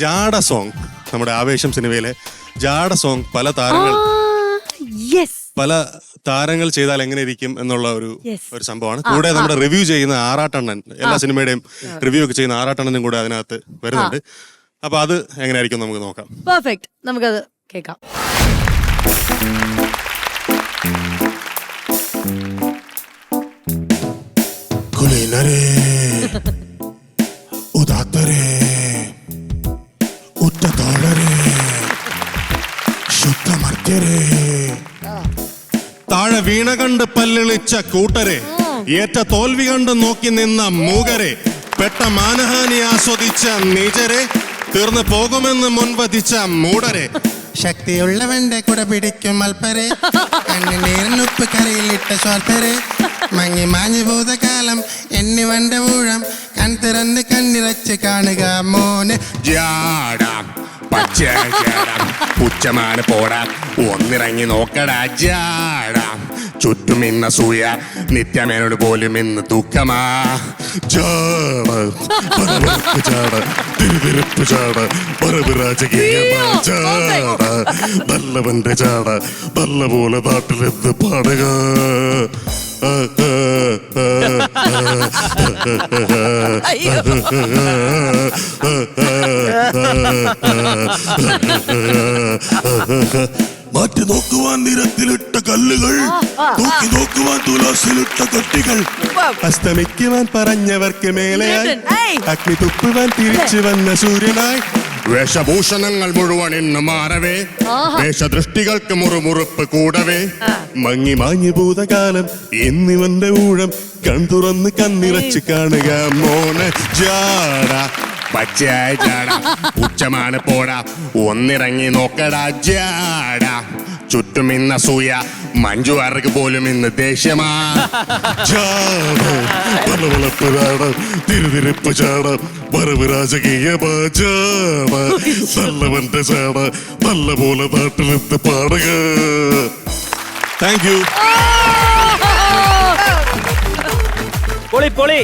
ജാട song, നമ്മുടെ ആവേശം സിനിമയിലെ ജാട സോങ് പല താരങ്ങൾ ചെയ്താൽ എങ്ങനെ ഇരിക്കും എന്നുള്ള ഒരു സംഭവമാണ്. കൂടെ നമ്മുടെ റിവ്യൂ ചെയ്യുന്ന ആറാട്ടണ്ണൻ, എല്ലാ സിനിമയുടെയും റിവ്യൂ ഒക്കെ ചെയ്യുന്ന ആറാട്ടണ്ണനും കൂടെ അതിനകത്ത് വരുന്നുണ്ട്. അപ്പൊ അത് എങ്ങനെയായിരിക്കും നമുക്ക് നോക്കാം. പെർഫെക്റ്റ്, നമുക്കത് കേൾക്കാം. കുലീനരേ, ഉദാത്തരേ, ഉറ്റതോഴരേ, ശുദ്ധമർത്യരേ, താഴെ വീണ കണ്ട് പല്ലിളിച്ച കൂട്ടരെ, ഏറ്റ തോൽവി കണ്ട് നോക്കി നിന്ന മൂകരെ, പെട്ട മാനഹാനി ആസ്വദിച്ച നീചരെ, തീർന്നു പോകുമെന്ന് മുൻവധിച്ച മൂടരെ, ശക്തിയുള്ളവന്റെ കുട പിടിക്കും അൽപ്പരെ, കണ്ണിനീരിനുപ്പ് കരയിലിട്ട സ്വാർത്ഥരെ, മങ്ങി മാഞ്ഞു ഭൂതകാലം എന്നിവന്റെ ഊഴം കൺതിറന്ന് കണ്ണിറച്ച് കാണുക മോന്. ജാടാം പച്ചയാടാം പുച്ചമാണ് പോടാം, ഒന്നിറങ്ങി നോക്കടാ ജാടാം, ചുറ്റും ഇന്ന സൂയ നിത്യമേനോട് പോലും ഇന്ന് ദുഃഖമാ. ജാട ചാട തിരുതിരുപ്പ് ചാട പരപരാജകീയമാ ചാട, നല്ലവന്റെ ചാട നല്ല പോലെ നാട്ടിലെന്ന് പാടുക. മാറ്റി നോക്കുവാൻ നിരത്തിലിട്ട കല്ലുകൾ, തൂക്കി നോക്കുവാൻ തുലാസിലിട്ട കട്ടികൾ, അസ്തമിക്കുവാൻ പറഞ്ഞവർക്ക് മേലെയായി അഗ്നി തുപ്പുവാൻ തിരിച്ചു വന്ന സൂര്യനായി, വേഷഭൂഷണങ്ങൾ മുഴുവൻ ഇന്ന് മാറവേ, വേഷദൃഷ്ടികൾക്ക് മുറുമുറുപ്പ് കൂടവേ, മങ്ങി മാഞ്ഞു ഭൂതകാലം എന്നിവന്റെ ഊഴം കൺതുറന്ന് കണ്ണിറച്ച് കാണുക മോനെ. ജാട പച്ചയായ ജാട ഉച്ചമാണ് പോടാ, ഒന്നിറങ്ങി നോക്കടാ ജാട, ചുറ്റും ഇന്ന സൂയ മഞ്ജുവാർക്ക് പോലും ഇന്ന് ദേഷ്യമാ. ചാട പലവളപ്പ് ചാട തിരുതിരിപ്പ് ചാട വരവ് രാജകീയമാ ചാട, നല്ലവന്റെ ചാട നല്ല പോലെ നാട്ടിലെത്ത് പാടുക. Thank you. പൊളി പൊളി.